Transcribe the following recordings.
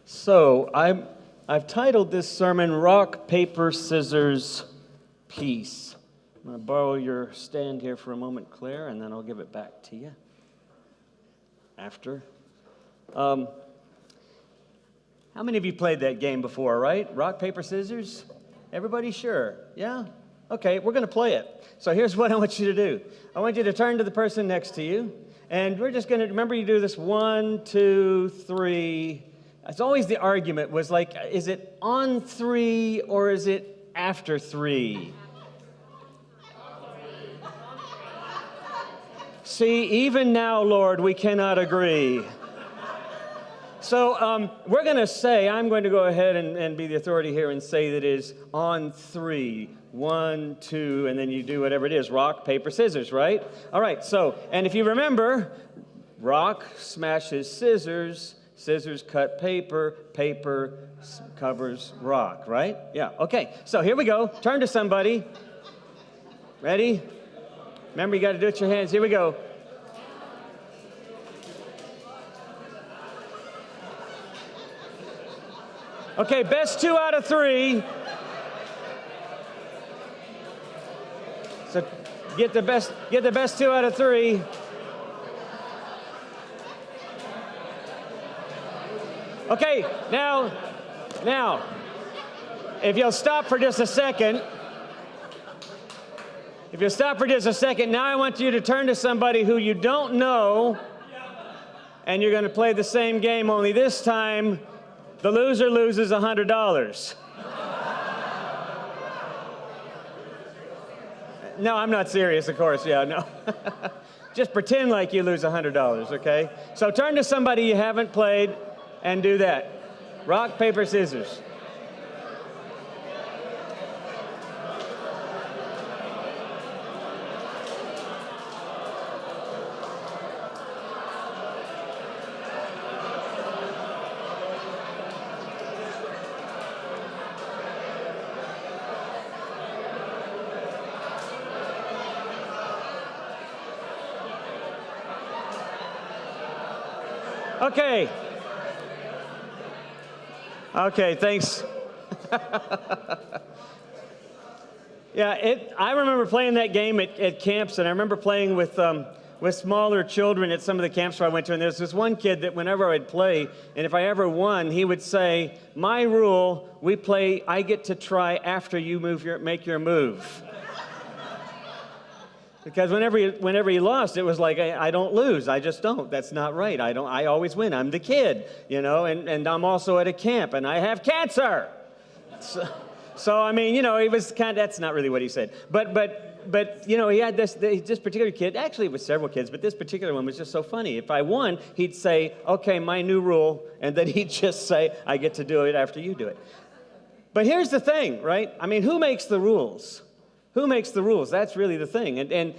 So I've titled this sermon, Rock, Paper, Scissors, Peace. I'm going to borrow your stand here for a moment, Claire, and then I'll give it back to you after. How many of you played that game before, right? Rock, paper, scissors? Everybody sure? Yeah? Okay, we're going to play it. So here's what I want you to do. I want you to turn to the person next to you, and we're just going to, remember you do this 1, 2, 3. It's always the argument was like, is it on 3 or is it after 3? See, even now, Lord, we cannot agree. So we're going to say, I'm going to go ahead and be the authority here and say that it is on 3. 1, 2, and then you do whatever it is. Rock, paper, scissors, right? All right, so, and if you remember, rock smashes scissors, scissors cut paper, paper covers rock, right? Yeah, okay. So here we go. Turn to somebody. Ready? Remember, you got to do it with your hands. Here we go. Okay, best 2 out of 3. So get the best 2 out of 3. Okay, now, if you'll stop for just a second, now I want you to turn to somebody who you don't know, and you're going to play the same game, only this time, the loser loses $100. No, I'm not serious, of course, yeah, no. Just pretend like you lose $100, okay? So turn to somebody you haven't played and do that. Rock, paper, scissors. Okay, thanks. Yeah, I remember playing that game at camps, and I remember playing with smaller children at some of the camps where I went to, and there's this one kid that whenever I'd play, and if I ever won, he would say, my rule, we play, I get to try after you make your move. Because whenever he lost, it was like, I don't lose. I just don't. That's not right. I always win. I'm the kid, you know, and I'm also at a camp, and I have cancer. So I mean, you know, he was kind of, that's not really what he said. But you know, he had this particular kid, actually it was several kids, but this particular one was just so funny. If I won, he'd say, okay, my new rule, and then he'd just say, I get to do it after you do it. But here's the thing, right? I mean, who makes the rules? Who makes the rules? That's really the thing. And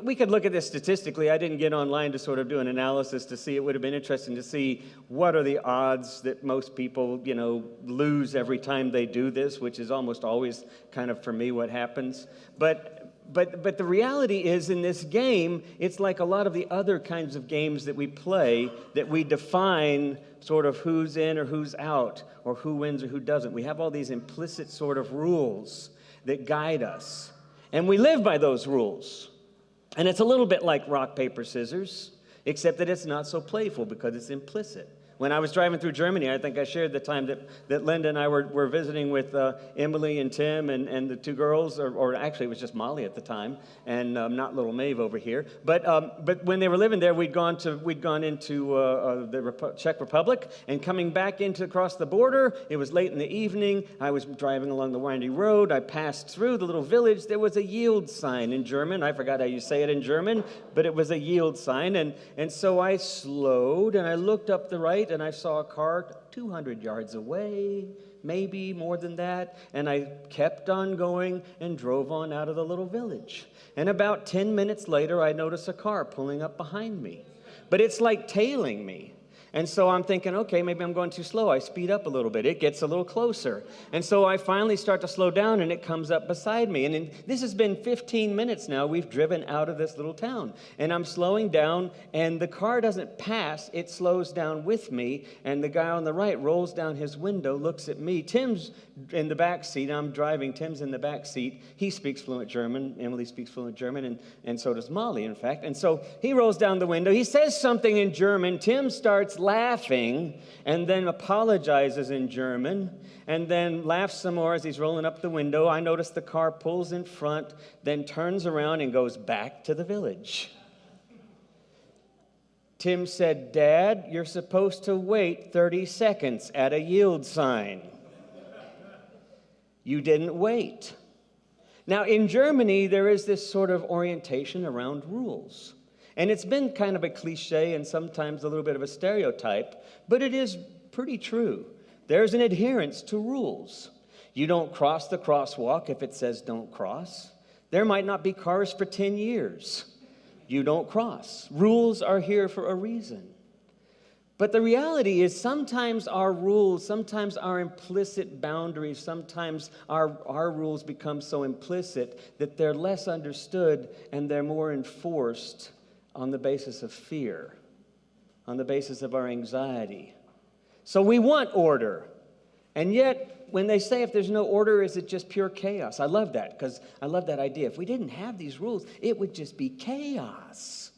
we could look at this statistically. I didn't get online to sort of do an analysis to see. It would have been interesting to see what are the odds that most people, you know, lose every time they do this, which is almost always kind of, for me, what happens. But the reality is, in this game, it's like a lot of the other kinds of games that we play, that we define sort of who's in or who's out, or who wins or who doesn't. We have all these implicit sort of rules that guide us. And we live by those rules. And it's a little bit like rock, paper, scissors, except that it's not so playful because it's implicit. When I was driving through Germany, I think I shared the time that Linda and I were visiting with Emily and Tim and the 2 girls, or actually it was just Molly at the time, and not little Maeve over here. But when they were living there, we'd gone into the Czech Republic, and coming back across the border, it was late in the evening. I was driving along the windy road. I passed through the little village. There was a yield sign in German. I forgot how you say it in German, but it was a yield sign. And so I slowed, and I looked up the right, and I saw a car 200 yards away, maybe more than that, and I kept on going and drove on out of the little village. And about 10 minutes later, I noticed a car pulling up behind me. But it's like tailing me. And so I'm thinking, okay, maybe I'm going too slow. I speed up a little bit. It gets a little closer. And so I finally start to slow down, and it comes up beside me. And this has been 15 minutes now. We've driven out of this little town. And I'm slowing down, and the car doesn't pass. It slows down with me. And the guy on the right rolls down his window, looks at me. Tim's in the back seat. I'm driving. Tim's in the back seat. He speaks fluent German. Emily speaks fluent German, and so does Molly, in fact. And so he rolls down the window. He says something in German. Tim starts laughing and then apologizes in German and then laughs some more as he's rolling up the window. I notice the car pulls in front, then turns around and goes back to the village. Tim said, "Dad, you're supposed to wait 30 seconds at a yield sign. You didn't wait." Now, in Germany, there is this sort of orientation around rules. And it's been kind of a cliche and sometimes a little bit of a stereotype, but it is pretty true. There's an adherence to rules. You don't cross the crosswalk if it says don't cross. There might not be cars for 10 years. You don't cross. Rules are here for a reason. But the reality is sometimes our rules, sometimes our implicit boundaries, sometimes our rules become so implicit that they're less understood and they're more enforced on the basis of fear, on the basis of our anxiety. So we want order. And yet, when they say if there's no order, is it just pure chaos? I love that, because I love that idea. If we didn't have these rules, it would just be chaos.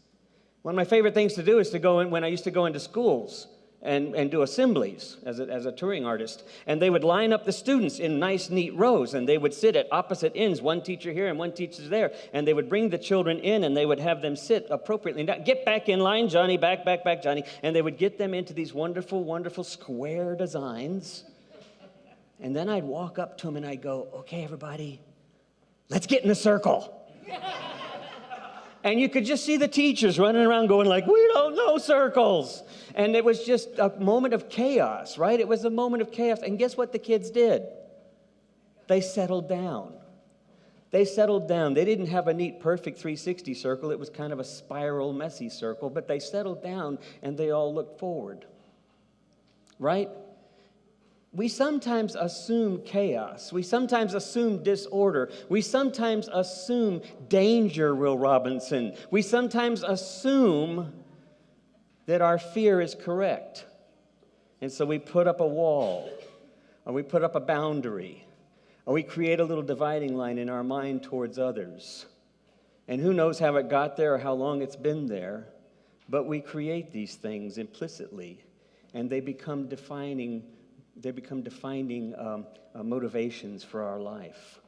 One of my favorite things to do is to go in, when I used to go into schools and do assemblies as a touring artist. And they would line up the students in nice, neat rows, and they would sit at opposite ends, one teacher here and one teacher there. And they would bring the children in, and they would have them sit appropriately. Now, get back in line, Johnny, back, Johnny. And they would get them into these wonderful, wonderful square designs. And then I'd walk up to them, and I'd go, "Okay, everybody, let's get in a circle." And you could just see the teachers running around going like, "We don't know circles." And it was just a moment of chaos, right? It was a moment of chaos. And guess what the kids did? They settled down. They settled down. They didn't have a neat, perfect 360 circle. It was kind of a spiral, messy circle. But they settled down, and they all looked forward, right? We sometimes assume chaos. We sometimes assume disorder. We sometimes assume danger, Will Robinson. We sometimes assume that our fear is correct. And so we put up a wall, or we put up a boundary, or we create a little dividing line in our mind towards others. And who knows how it got there or how long it's been there, but we create these things implicitly, and they become defining motivations for our life.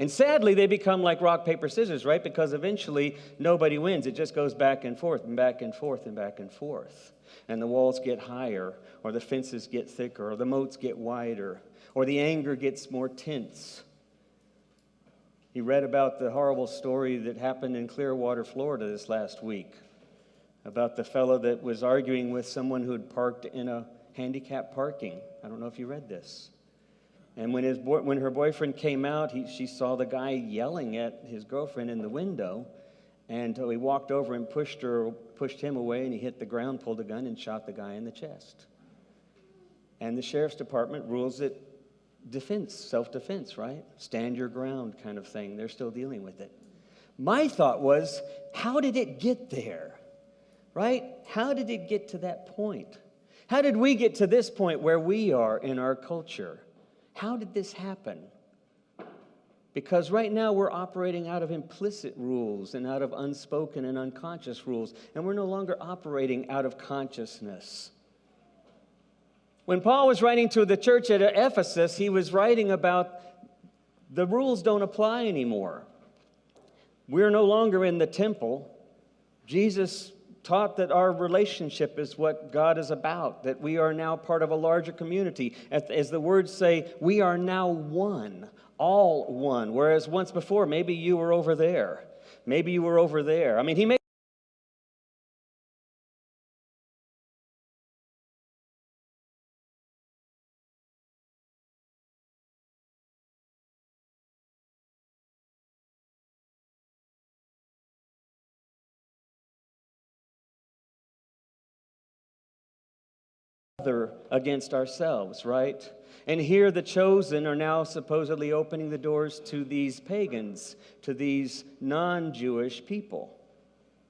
And sadly, they become like rock, paper, scissors, right? Because eventually, nobody wins. It just goes back and forth and back and forth and back and forth. And the walls get higher, or the fences get thicker, or the moats get wider, or the anger gets more tense. You read about the horrible story that happened in Clearwater, Florida this last week, about the fellow that was arguing with someone who had parked in a handicapped parking. I don't know if you read this. And when her boyfriend came out, she saw the guy yelling at his girlfriend in the window, and he walked over and pushed him away, and he hit the ground, pulled a gun, and shot the guy in the chest. And the sheriff's department rules it defense, self-defense, right? Stand your ground kind of thing. They're still dealing with it. My thought was, how did it get there, right? How did it get to that point? How did we get to this point where we are in our culture? How did this happen? Because right now we're operating out of implicit rules and out of unspoken and unconscious rules, and we're no longer operating out of consciousness. When Paul was writing to the church at Ephesus, he was writing about the rules don't apply anymore. We're no longer in the temple. Jesus taught that our relationship is what God is about, that we are now part of a larger community. As the words say, we are now one, all one, whereas once before, maybe you were over there. Maybe you were over there. I mean, he made other against ourselves, right? And here the chosen are now supposedly opening the doors to these pagans, to these non-Jewish people.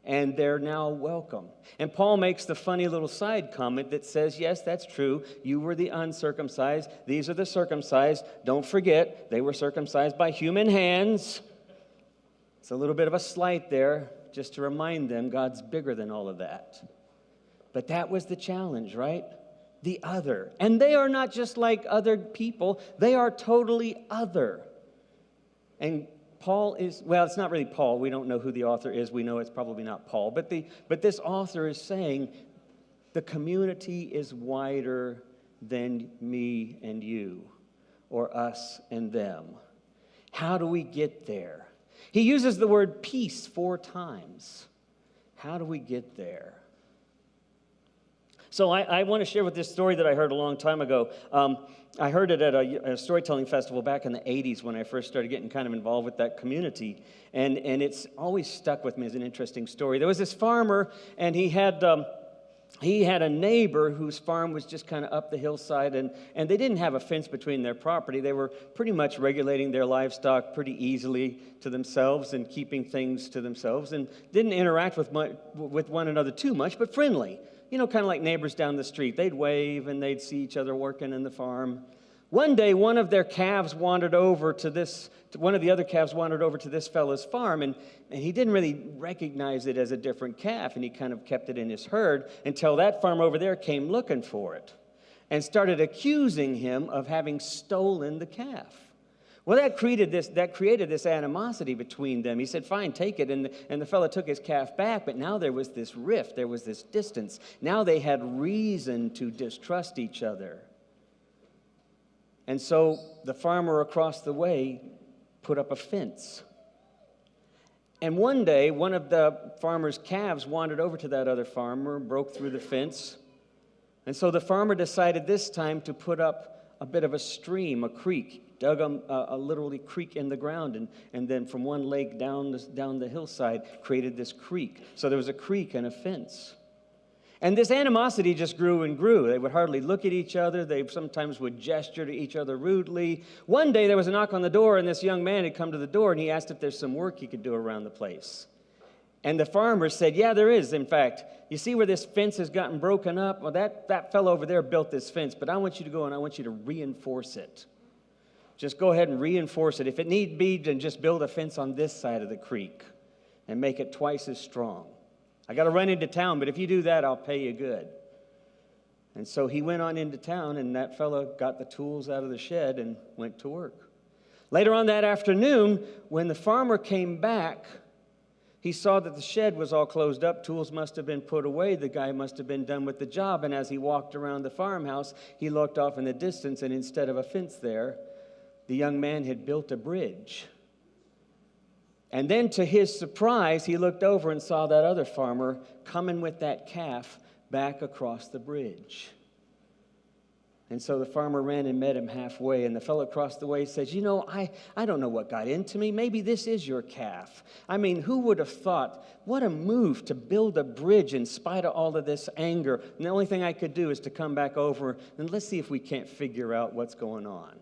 And they're now welcome. And Paul makes the funny little side comment that says, yes, that's true. You were the uncircumcised. These are the circumcised. Don't forget, they were circumcised by human hands. It's a little bit of a slight there, just to remind them God's bigger than all of that. But that was the challenge, right? The other. And they are not just like other people. They are totally other. And Paul is, well, it's not really Paul. We don't know who the author is. We know it's probably not Paul. But this author is saying the community is wider than me and you, or us and them. How do we get there? He uses the word peace 4 times. How do we get there? So I want to share with this story that I heard a long time ago. I heard it at a storytelling festival back in the 80s when I first started getting kind of involved with that community. And it's always stuck with me as an interesting story. There was this farmer, and he had a neighbor whose farm was just kind of up the hillside, and they didn't have a fence between their property. They were pretty much regulating their livestock pretty easily to themselves and keeping things to themselves, and didn't interact with one another too much, but friendly. You know, kind of like neighbors down the street. They'd wave and they'd see each other working in the farm. One day, one of the other calves wandered over to this fellow's farm, and he didn't really recognize it as a different calf, and he kind of kept it in his herd until that farm over there came looking for it and started accusing him of having stolen the calf. Well, that created this animosity between them. He said, fine, take it. And the fellow took his calf back, but now there was this rift. There was this distance. Now they had reason to distrust each other. And so the farmer across the way put up a fence. And one day, one of the farmer's calves wandered over to that other farmer, broke through the fence. And so the farmer decided this time to put up a bit of a stream, a creek, dug a literally creek in the ground, and then from one lake down the hillside created this creek. So there was a creek and a fence. And this animosity just grew and grew. They would hardly look at each other. They sometimes would gesture to each other rudely. One day there was a knock on the door, and this young man had come to the door, and he asked if there's some work he could do around the place. And the farmer said, yeah, there is, in fact. You see where this fence has gotten broken up? Well, that fellow over there built this fence, but I want you to go and I want you to reinforce it. Just go ahead and reinforce it. If it need be, then just build a fence on this side of the creek and make it twice as strong. I got to run into town, but if you do that, I'll pay you good. And so he went on into town, and that fellow got the tools out of the shed and went to work. Later on that afternoon, when the farmer came back, he saw that the shed was all closed up. Tools must have been put away. The guy must have been done with the job. And as he walked around the farmhouse, he looked off in the distance, and instead of a fence there, the young man had built a bridge. And then to his surprise, he looked over and saw that other farmer coming with that calf back across the bridge. And so the farmer ran and met him halfway, and the fellow across the way says, you know, I don't know what got into me. Maybe this is your calf. I mean, who would have thought, what a move to build a bridge in spite of all of this anger. And the only thing I could do is to come back over, and let's see if we can't figure out what's going on.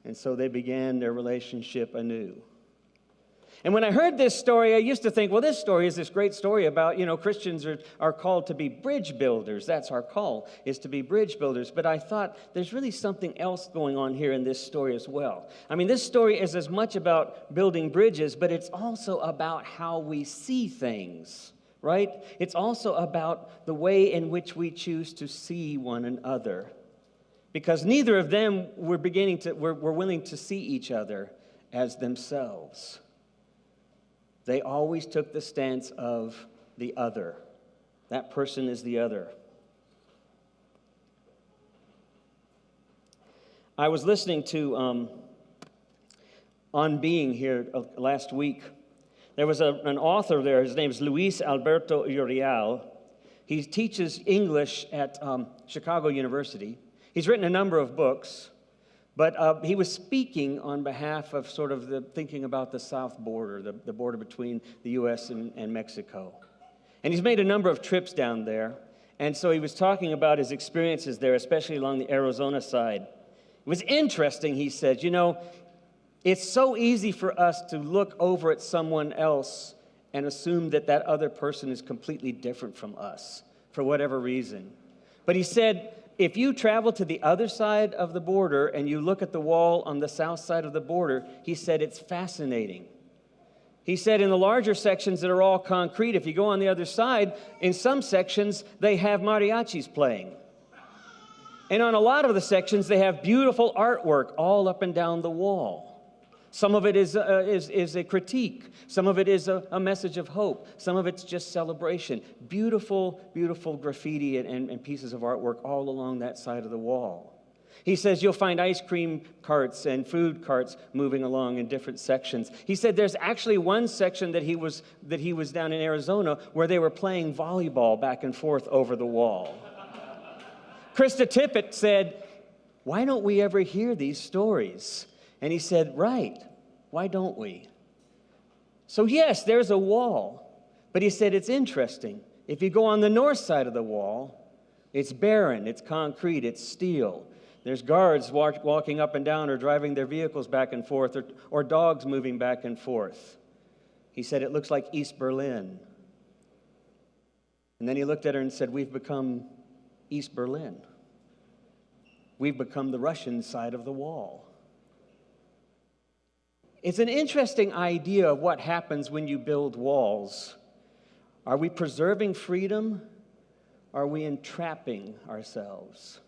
And so they began their relationship anew. And when I heard this story, I used to think, well, this story is this great story about, Christians are called to be bridge builders. That's our call, is to be bridge builders. But I thought there's really something else going on here in this story as well. I mean, this story is as much about building bridges, but it's also about how we see things, right? It's also about the way in which we choose to see one another. Because neither of them were willing to see each other as themselves. They always took the stance of the other. That person is the other. I was listening to On Being here last week. There was an author there. His name is Luis Alberto Uriel. He teaches English at Chicago University. He's written a number of books. But he was speaking on behalf of sort of the thinking about the south border, the border between the U.S. and Mexico. And he's made a number of trips down there. And so he was talking about his experiences there, especially along the Arizona side. It was interesting, he said, it's so easy for us to look over at someone else and assume that that other person is completely different from us for whatever reason. But he said, if you travel to the other side of the border and you look at the wall on the south side of the border, he said it's fascinating. He said in the larger sections that are all concrete, if you go on the other side, in some sections they have mariachis playing. And on a lot of the sections they have beautiful artwork all up and down the wall. Some of it is a critique. Some of it is a message of hope. Some of it's just celebration. Beautiful, beautiful graffiti and pieces of artwork all along that side of the wall. He says you'll find ice cream carts and food carts moving along in different sections. He said there's actually one section that he was down in Arizona where they were playing volleyball back and forth over the wall. Krista Tippett said, why don't we ever hear these stories? And he said, right, why don't we? So yes, there's a wall, but he said it's interesting. If you go on the north side of the wall, it's barren, it's concrete, it's steel. There's guards walking up and down or driving their vehicles back and forth or dogs moving back and forth. He said it looks like East Berlin. And then he looked at her and said, we've become East Berlin. We've become the Russian side of the wall. It's an interesting idea of what happens when you build walls. Are we preserving freedom? Are we entrapping ourselves?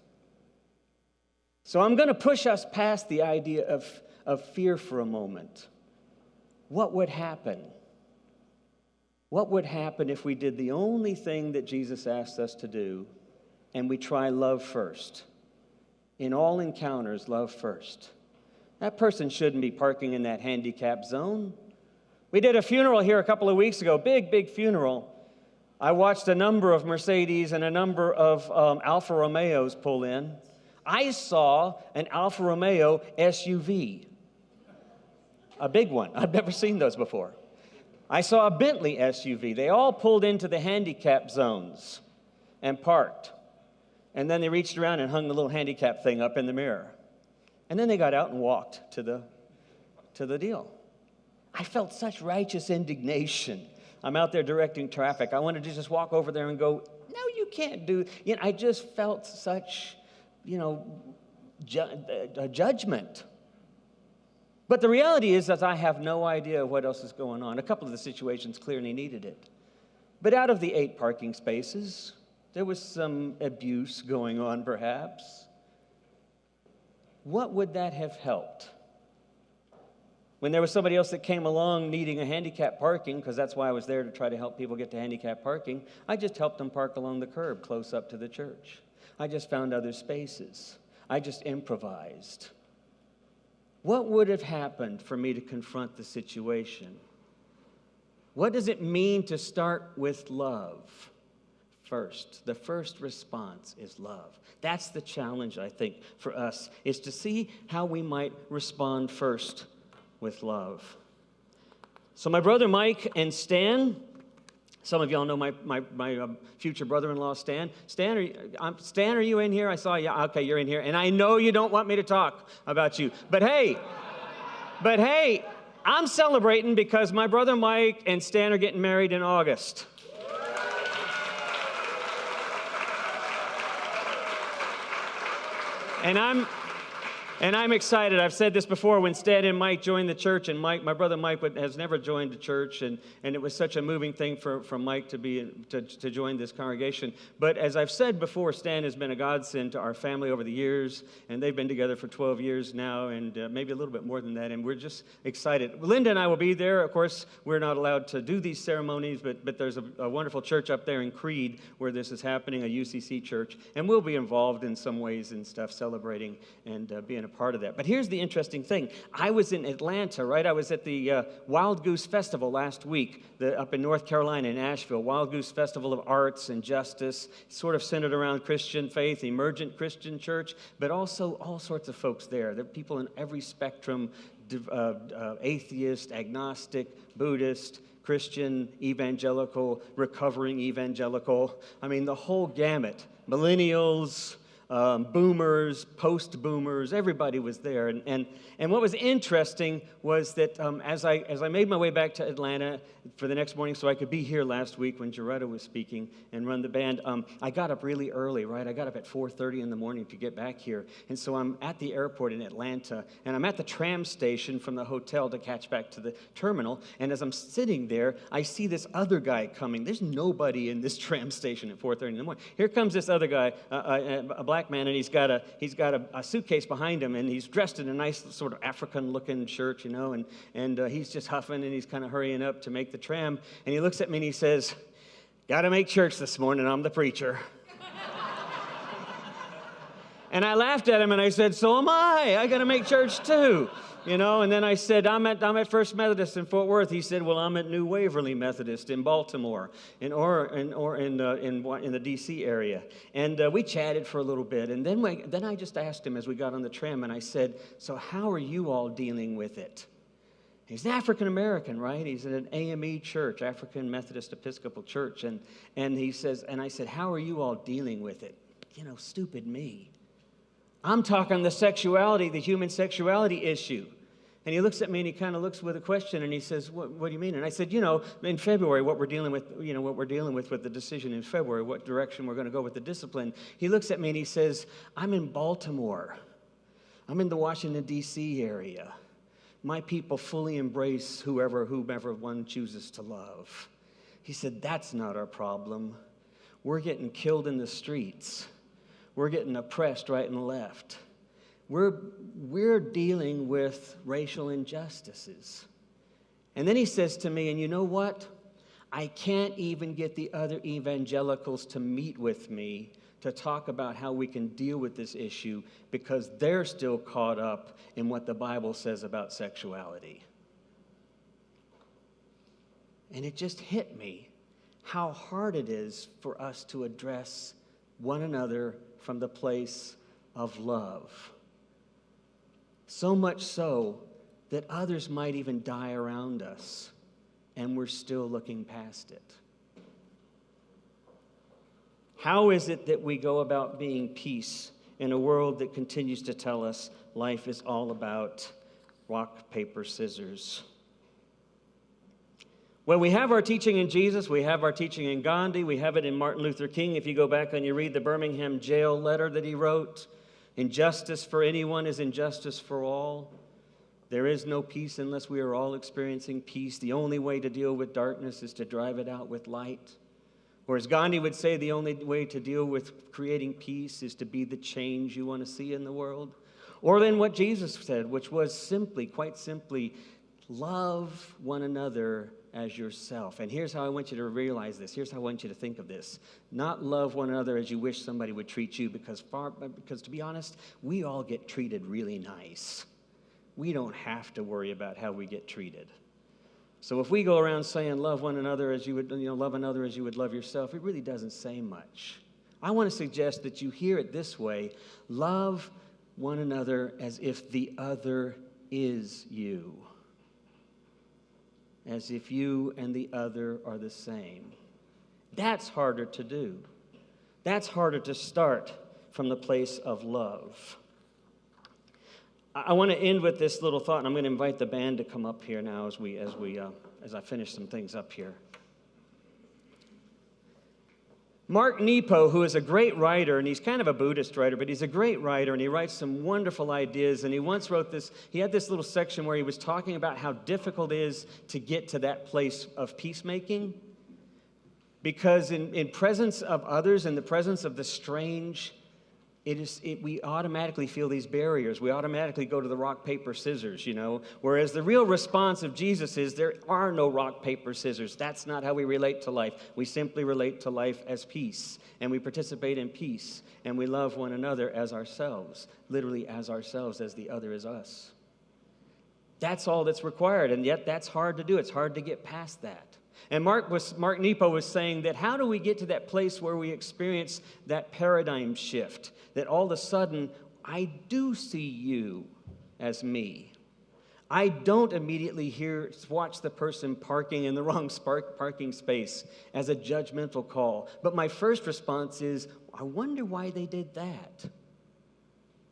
So I'm going to push us past the idea of fear for a moment. What would happen? What would happen if we did the only thing that Jesus asked us to do, and we try love first? In all encounters, love first. That person shouldn't be parking in that handicap zone. We did a funeral here a couple of weeks ago, big funeral. I watched a number of Mercedes and a number of Alfa Romeos pull in. I saw an Alfa Romeo SUV, a big one. I've never seen those before. I saw a Bentley SUV. They all pulled into the handicap zones and parked. And then they reached around and hung the little handicap thing up in the mirror. And then they got out and walked to the deal. I felt such righteous indignation. I'm out there directing traffic. I wanted to just walk over there and go, no, you can't do. I just felt such, judgment. But the reality is that I have no idea what else is going on. A couple of the situations clearly needed it. But out of the 8 parking spaces, there was some abuse going on, perhaps. What would that have helped? When there was somebody else that came along needing a handicap parking, because that's why I was there to try to help people get to handicap parking, I just helped them park along the curb close up to the church. I just found other spaces. I just improvised. What would have happened for me to confront the situation? What does it mean to start with love? First, the first response is love. That's the challenge, I think, for us, is to see how we might respond first with love. So my brother Mike and Stan, some of y'all know my future brother-in-law, Stan. Stan, are you in here? I saw you. Okay, you're in here. And I know you don't want me to talk about you. But hey, I'm celebrating because my brother Mike and Stan are getting married in August. And I'm excited. I've said this before, when Stan and Mike joined the church, and my brother Mike has never joined the church, and it was such a moving thing for Mike to join this congregation. But as I've said before, Stan has been a godsend to our family over the years, and they've been together for 12 years now, and maybe a little bit more than that, and we're just excited. Linda and I will be there. Of course, we're not allowed to do these ceremonies, but there's a wonderful church up there in Creed where this is happening, a UCC church, and we'll be involved in some ways and stuff, celebrating and being a part of that. But here's the interesting thing. I was in Atlanta, right? I was at the Wild Goose Festival last week, up in North Carolina in Asheville. Wild Goose Festival of Arts and Justice, sort of centered around Christian faith, emergent Christian church, but also all sorts of folks there. There are people in every spectrum, atheist, agnostic, Buddhist, Christian, evangelical, recovering evangelical. I mean, the whole gamut. Millennials, boomers, post-boomers, everybody was there. And what was interesting was that as I made my way back to Atlanta for the next morning so I could be here last week when Jaretta was speaking and run the band, I got up really early, right? I got up at 4:30 in the morning to get back here. And so I'm at the airport in Atlanta, and I'm at the tram station from the hotel to catch back to the terminal. And as I'm sitting there, I see this other guy coming. There's nobody in this tram station at 4:30 in the morning. Here comes this other guy, a black man, and he's got a suitcase behind him, and he's dressed in a nice sort of African-looking shirt, you know, and he's just huffing, and he's kind of hurrying up to make the tram, and he looks at me and he says, "Got to make church this morning, I'm the preacher." And I laughed at him, and I said, "So am I. I got to make church too." You know, and then I said, I'm at First Methodist in Fort Worth. He said, "Well, I'm at New Waverly Methodist in Baltimore, in the D.C. area." And we chatted for a little bit, and then I just asked him as we got on the tram, and I said, "So how are you all dealing with it?" He's African American, right? He's in an AME church, African Methodist Episcopal Church, and he says, and I said, "How are you all dealing with it?" You know, stupid me. I'm talking the human sexuality issue. And he looks at me and he kind of looks with a question and he says, what do you mean? And I said, in February, what we're dealing with the decision in February, what direction we're going to go with the discipline. He looks at me and he says, "I'm in Baltimore. I'm in the Washington, D.C. area. My people fully embrace whomever one chooses to love." He said, "That's not our problem. We're getting killed in the streets. We're getting oppressed right and left. We're dealing with racial injustices." And then he says to me, "And you know what? I can't even get the other evangelicals to meet with me to talk about how we can deal with this issue because they're still caught up in what the Bible says about sexuality." And it just hit me how hard it is for us to address one another from the place of love. So much so that others might even die around us, and we're still looking past it. How is it that we go about being peace in a world that continues to tell us life is all about rock, paper, scissors? Well, we have our teaching in Jesus, we have our teaching in Gandhi, we have it in Martin Luther King. If you go back and you read the Birmingham jail letter that he wrote, "Injustice for anyone is injustice for all. There is no peace unless we are all experiencing peace. The only way to deal with darkness is to drive it out with light." Or as Gandhi would say, the only way to deal with creating peace is to be the change you want to see in the world. Or then what Jesus said, which was simply, quite simply, love one another as yourself. And here's how I want you to realize this. Here's how I want you to think of this. Not love one another as you wish somebody would treat you, because to be honest, we all get treated really nice. We don't have to worry about how we get treated. So if we go around saying love one another as you would, love another as you would love yourself, it really doesn't say much. I want to suggest that you hear it this way: love one another as if the other is you. As if you and the other are the same. That's harder to do. That's harder to start from the place of love. I want to end with this little thought, and I'm going to invite the band to come up here now as I finish some things up here. Mark Nepo, who is a great writer, and he's kind of a Buddhist writer, but he's a great writer, and he writes some wonderful ideas, and he once wrote this, he had this little section where he was talking about how difficult it is to get to that place of peacemaking, because in presence of others, in the presence of the strange, we automatically feel these barriers. We automatically go to the rock, paper, scissors, Whereas the real response of Jesus is there are no rock, paper, scissors. That's not how we relate to life. We simply relate to life as peace. And we participate in peace. And we love one another as ourselves. Literally as ourselves, as the other is us. That's all that's required. And yet that's hard to do. It's hard to get past that. And Mark Nepo was saying that how do we get to that place where we experience that paradigm shift, that all of a sudden, I do see you as me. I don't immediately watch the person parking in the wrong parking space as a judgmental call. But my first response is, I wonder why they did that.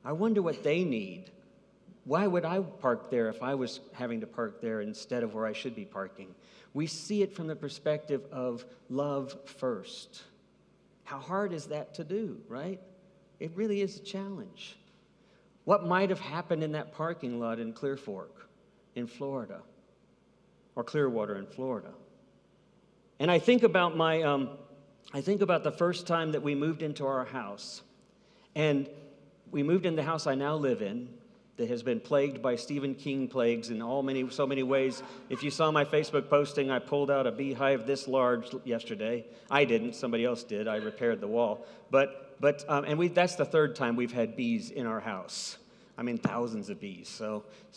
I wonder what they need. Why would I park there if I was having to park there instead of where I should be parking? We see it from the perspective of love first. How hard is that to do, right? It really is a challenge. What might have happened in that parking lot in Clear Fork in Florida, or Clearwater in Florida? And I think about the first time that we moved into our house. And we moved in the house I now live in that has been plagued by Stephen King plagues in so many ways. If you saw my Facebook posting, I pulled out a beehive this large yesterday. I didn't, somebody else did. I repaired the wall. But that's the third time we've had bees in our house. I mean, thousands of bees.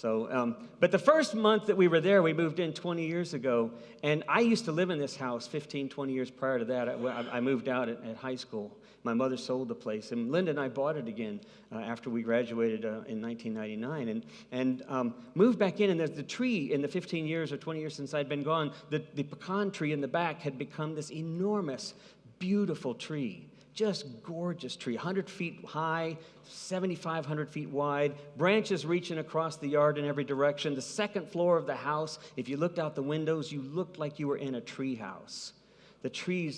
But the first month that we were there, we moved in 20 years ago, and I used to live in this house 15, 20 years prior to that. I moved out at high school. My mother sold the place, and Linda and I bought it again after we graduated in 1999, and moved back in, and the tree in the 15 years or 20 years since I'd been gone, the pecan tree in the back had become this enormous, beautiful tree. Just gorgeous tree, 100 feet high, 7,500 feet wide, branches reaching across the yard in every direction. The second floor of the house, if you looked out the windows, you looked like you were in a tree house. The tree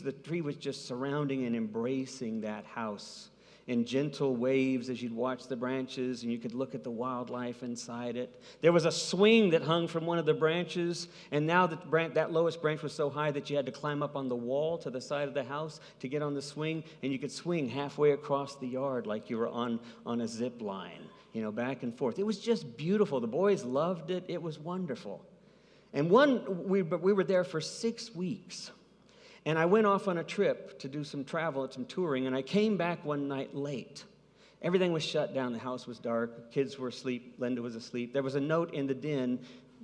was just surrounding and embracing that house in gentle waves as you'd watch the branches, and you could look at the wildlife inside it. There was a swing that hung from one of the branches, and now that lowest branch was so high that you had to climb up on the wall to the side of the house to get on the swing, and you could swing halfway across the yard like you were on a zip line, back and forth. It was just beautiful. The boys loved it. It was wonderful. And we were there for 6 weeks. And I went off on a trip to do some travel and some touring, and I came back one night late. Everything was shut down. The house was dark. Kids were asleep. Linda was asleep. There was a note in the den,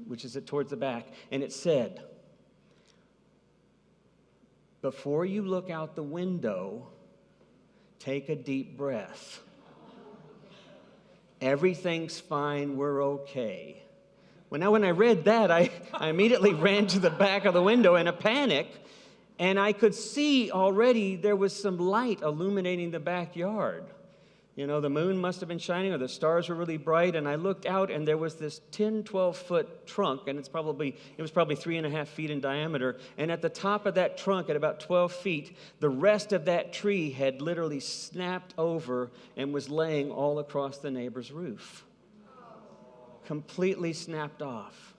which is towards the back, and it said, "Before you look out the window, take a deep breath. Everything's fine. We're okay." Well, now when I read that, I immediately ran to the back of the window in a panic. And I could see already there was some light illuminating the backyard. The moon must have been shining, or the stars were really bright, and I looked out, and there was this 10, 12-foot trunk, and it was probably 3.5 feet in diameter, and at the top of that trunk, at about 12 feet, the rest of that tree had literally snapped over and was laying all across the neighbor's roof. Completely snapped off.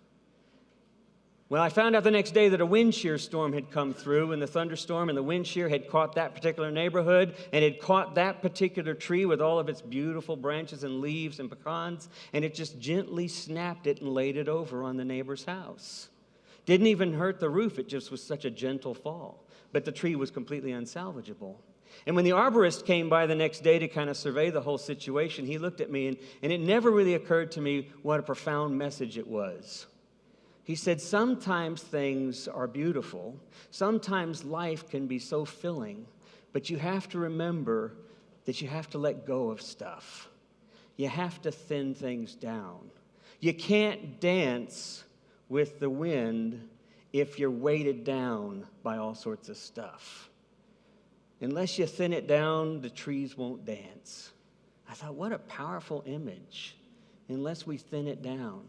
Well, I found out the next day that a wind shear storm had come through, and the thunderstorm and the wind shear had caught that particular neighborhood, and it caught that particular tree with all of its beautiful branches and leaves and pecans, and it just gently snapped it and laid it over on the neighbor's house. Didn't even hurt the roof. It just was such a gentle fall. But the tree was completely unsalvageable. And when the arborist came by the next day to kind of survey the whole situation, he looked at me, and it never really occurred to me what a profound message it was. He said, sometimes things are beautiful. Sometimes life can be so filling, but you have to remember that you have to let go of stuff. You have to thin things down. You can't dance with the wind if you're weighted down by all sorts of stuff. Unless you thin it down, the trees won't dance. I thought, what a powerful image. Unless we thin it down.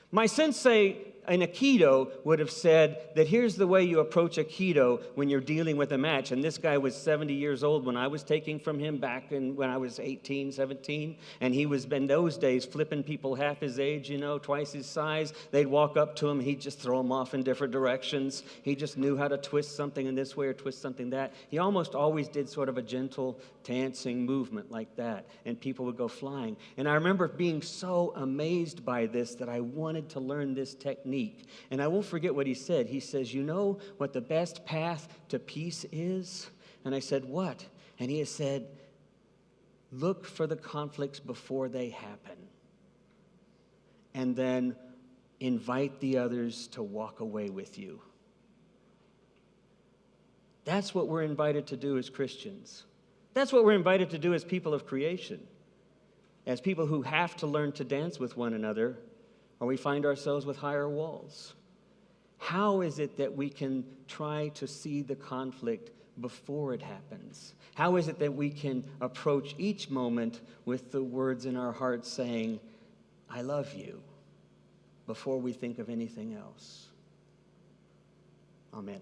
My sensei in Aikido would have said that here's the way you approach Aikido when you're dealing with a match. And this guy was 70 years old when I was taking from him back when I was 18, 17. And he was, in those days, flipping people half his age, twice his size. They'd walk up to him. He'd just throw them off in different directions. He just knew how to twist something in this way or twist something that. He almost always did sort of a gentle dancing movement like that. And people would go flying. And I remember being so amazed by this that I wanted to learn this technique. And I won't forget what he said. He says, you know what the best path to peace is? And I said, what? And he has said, look for the conflicts before they happen. And then invite the others to walk away with you. That's what we're invited to do as Christians. That's what we're invited to do as people of creation. As people who have to learn to dance with one another, or we find ourselves with higher walls? How is it that we can try to see the conflict before it happens? How is it that we can approach each moment with the words in our hearts saying, I love you, before we think of anything else? Amen.